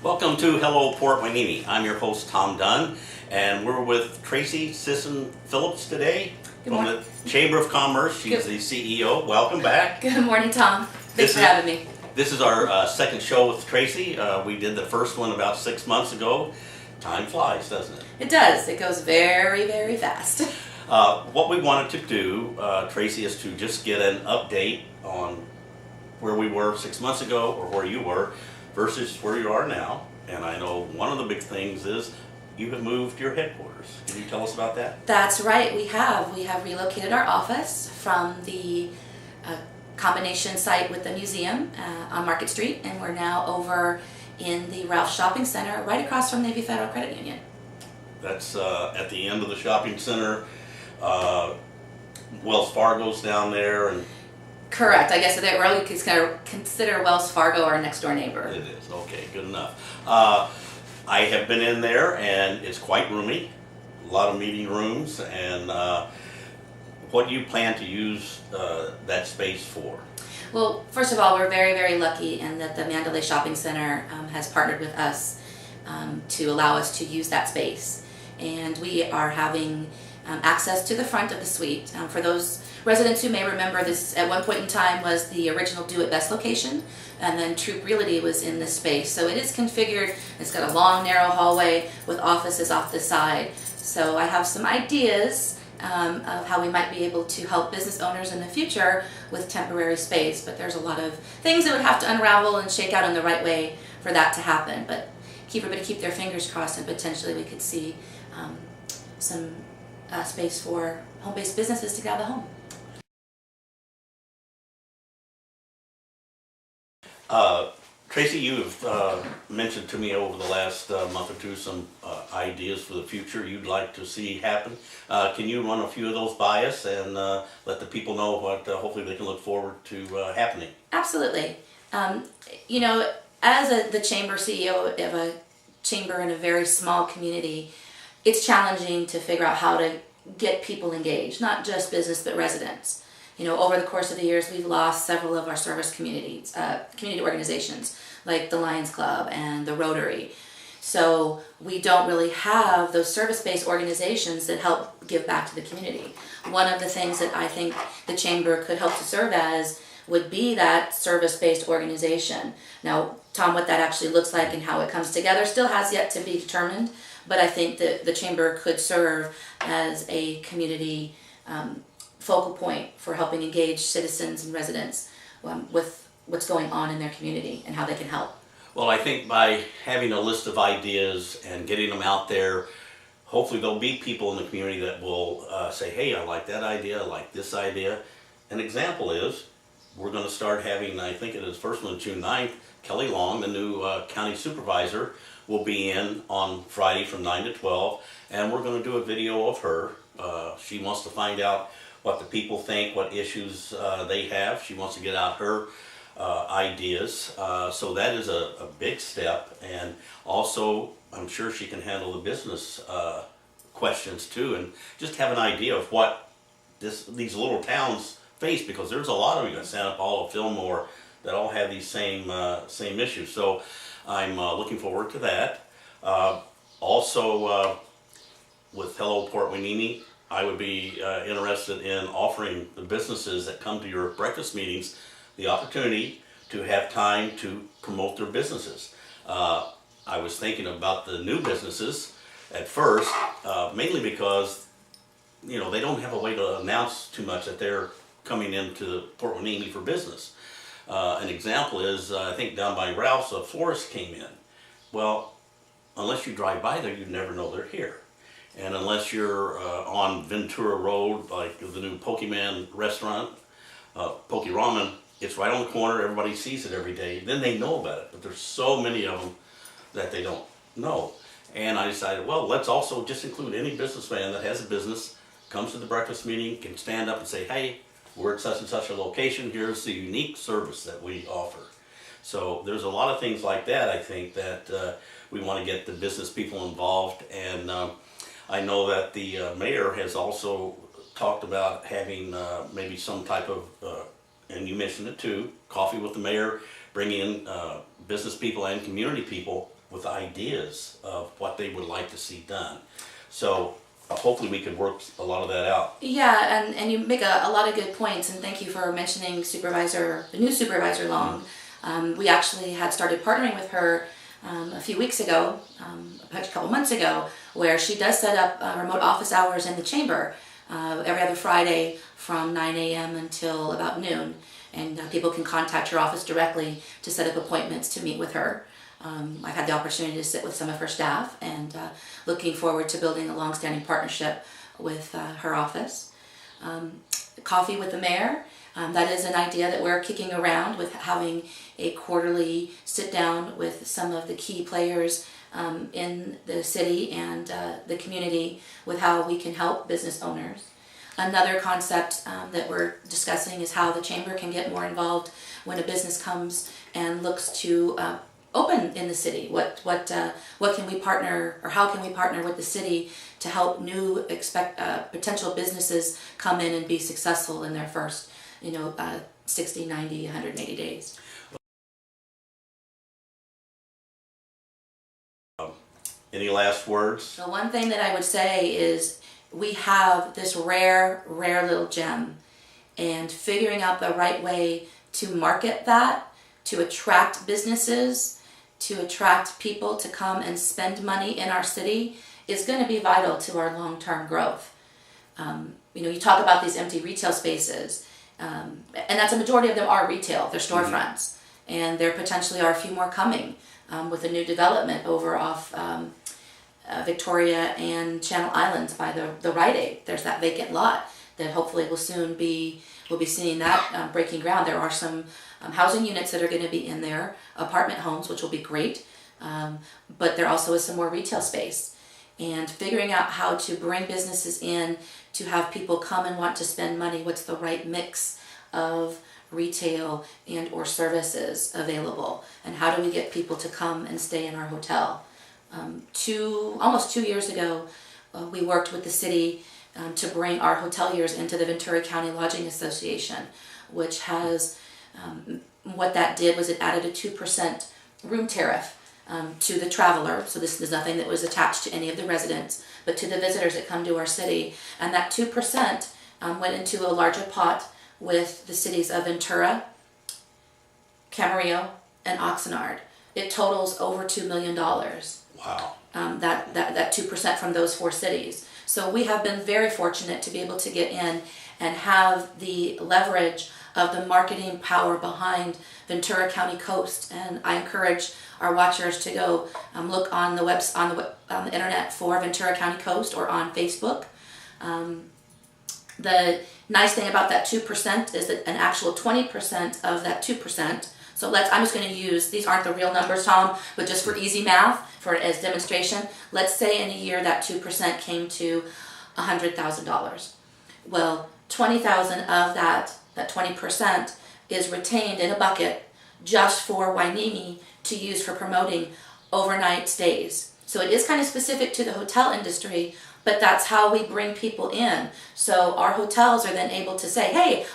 Welcome to Hello Port Hueneme. I'm your host Tom Dunn, and we're with Tracy Sisson-Phillips today from the Chamber of Commerce. She's the CEO. Welcome back. Good morning, Tom. Thanks for having me. This is our second show with Tracy. We did the first one about 6 months ago. Time flies, doesn't it? It does. It goes very, very fast. What we wanted to do, Tracy, is to just get an update on where we were 6 months ago or where you were versus where you are now. And I know one of the big things is you have moved your headquarters. Can you tell us about that? That's right. We have relocated our office from the combination site with the museum on Market Street, and we're now over in the Ralph Shopping Center right across from Navy Federal Credit Union. That's at the end of the shopping center. Wells Fargo's down there. And correct. I guess that really consider Wells Fargo our next door neighbor. It is. Okay, good enough. I have been in there and it's quite roomy. A lot of meeting rooms. And what do you plan to use that space for? Well, first of all, we're very, very lucky in that the Mandalay Shopping Center has partnered with us to allow us to use that space. And we are having access to the front of the suite. For those residents who may remember, this at one point in time was the original Do It Best location, and then Troop Realty was in this space. So it is configured. It's got a long, narrow hallway with offices off the side. So I have some ideas of how we might be able to help business owners in the future with temporary space, but there's a lot of things that would have to unravel and shake out in the right way for that to happen. But everybody keep their fingers crossed, and potentially we could see some space for home-based businesses to get out of the home. Tracy, you've mentioned to me over the last month or two some ideas for the future you'd like to see happen. Can you run a few of those by us and let the people know what hopefully they can look forward to happening? Absolutely. You know, as the chamber CEO of a chamber in a very small community, it's challenging to figure out how to get people engaged, not just business but residents. You know, over the course of the years, we've lost several of our service communities, community organizations like the Lions Club and the Rotary. So we don't really have those service-based organizations that help give back to the community. One of the things that I think the chamber could help to serve as would be that service-based organization. Now, Tom, what that actually looks like and how it comes together still has yet to be determined, but I think that the chamber could serve as a community focal point for helping engage citizens and residents with what's going on in their community and how they can help. Well, I think by having a list of ideas and getting them out there, hopefully there'll be people in the community that will say, hey, I like that idea, I like this idea. An example is, we're going to start having, I think it is first one June 9th, Kelly Long, the new county supervisor, will be in on Friday from 9 to 12, and we're going to do a video of her. She wants to find out what the people think, what issues they have. She wants to get out her ideas. So that is a big step, and also I'm sure she can handle the business questions too, and just have an idea of what these little towns face, because there's a lot of them in Santa Paula, Fillmore, that all have these same issues. So I'm looking forward to that. Also, with Hello Port Hueneme, I would be interested in offering the businesses that come to your breakfast meetings the opportunity to have time to promote their businesses. I was thinking about the new businesses at first, mainly because they don't have a way to announce too much that they're coming into Port Hueneme for business. An example is, I think down by Ralph's, a florist came in. Well, unless you drive by there, you'd never know they're here. And unless you're on Ventura Road, like the new Pokemon restaurant, Poke Ramen, it's right on the corner, everybody sees it every day, then they know about it. But there's so many of them that they don't know. And I decided, well, let's also just include any businessman that has a business, comes to the breakfast meeting, can stand up and say, hey, we're at such and such a location, here's the unique service that we offer. So there's a lot of things like that, I think, that we want to get the business people involved. And I know that the mayor has also talked about having maybe some type of, and you mentioned it too, coffee with the mayor, bring in business people and community people with ideas of what they would like to see done. So hopefully we could work a lot of that out. Yeah, and you make a lot of good points, and thank you for mentioning the new supervisor Long. We actually had started partnering with her a few weeks ago, a couple months ago, where she does set up remote office hours in the chamber every other Friday from 9 a.m. until about noon. And people can contact her office directly to set up appointments to meet with her. I've had the opportunity to sit with some of her staff, and looking forward to building a long-standing partnership with her office. Coffee with the mayor, that is an idea that we're kicking around, with having a quarterly sit-down with some of the key players in the city and the community with how we can help business owners. Another concept that we're discussing is how the chamber can get more involved when a business comes and looks to open in the city. What can we partner, or how can we partner with the city to help new potential businesses come in and be successful in their first 60, 90, 180 days. Any last words? The one thing that I would say is we have this rare little gem, and figuring out the right way to market that, to attract businesses, to attract people to come and spend money in our city is going to be vital to our long-term growth. You talk about these empty retail spaces, and that's a majority of them are retail, they're storefronts, and there potentially are a few more coming with a new development over off Victoria and Channel Islands by the Rite Aid. There's that vacant lot that hopefully we'll be seeing that breaking ground. There are some housing units that are going to be in there, apartment homes, which will be great, but there also is some more retail space. And figuring out how to bring businesses in to have people come and want to spend money, what's the right mix of retail and or services available, and how do we get people to come and stay in our hotel. Almost 2 years ago, we worked with the city to bring our hoteliers into the Ventura County Lodging Association, which has, what that did was it added a 2% room tariff to the traveler. So this is nothing that was attached to any of the residents, but to the visitors that come to our city. And that 2% went into a larger pot with the cities of Ventura, Camarillo, and Oxnard. It totals over $2 million. Wow. That 2% from those 4 cities. So we have been very fortunate to be able to get in and have the leverage of the marketing power behind Ventura County Coast. And I encourage our watchers to go look on the internet for Ventura County Coast, or on Facebook. The nice thing about that 2% is that an actual 20% of that 2%. So I'm just going to use, these aren't the real numbers, Tom, but just for easy math, as demonstration, let's say in a year that 2% came to $100,000. Well, $20,000 of that 20% is retained in a bucket just for Wainimi to use for promoting overnight stays. So it is kind of specific to the hotel industry, but that's how we bring people in. So our hotels are then able to say, hey,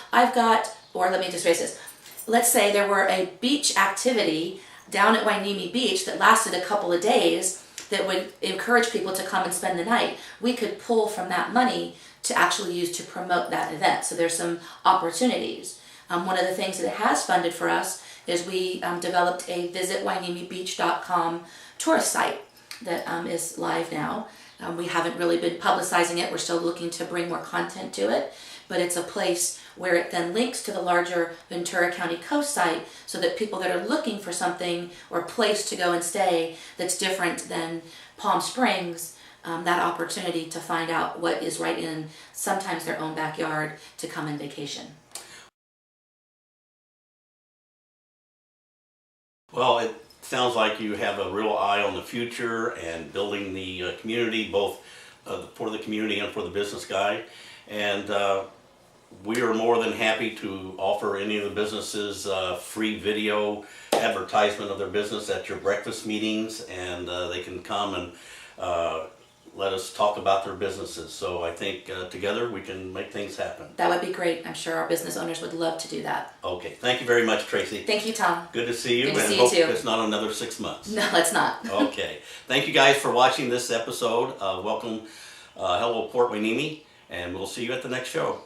or let me just phrase this. Let's say there were a beach activity down at Wainimi Beach that lasted a couple of days that would encourage people to come and spend the night. We could pull from that money to actually use to promote that event. So there's some opportunities. One of the things that it has funded for us is we developed a visitwainimibeach.com tourist site that is live now. We haven't really been publicizing it. We're still looking to bring more content to it, but it's a place where it then links to the larger Ventura County Coast site, so that people that are looking for something or a place to go and stay that's different than Palm Springs, that opportunity to find out what is right in sometimes their own backyard to come and vacation. Well, it sounds like you have a real eye on the future and building the community, both for the community and for the business guy. And we are more than happy to offer any of the businesses free video advertisement of their business at your breakfast meetings, and they can come and let us talk about their businesses. So I think together we can make things happen. That would be great. I'm sure our business owners would love to do that. Okay, thank you very much, Tracy. Thank you, Tom. Good to see you, Good to and see you hope too. it's not another 6 months. No, it's not. Okay, thank you guys for watching this episode. Welcome, hello Port Hueneme, and we'll see you at the next show.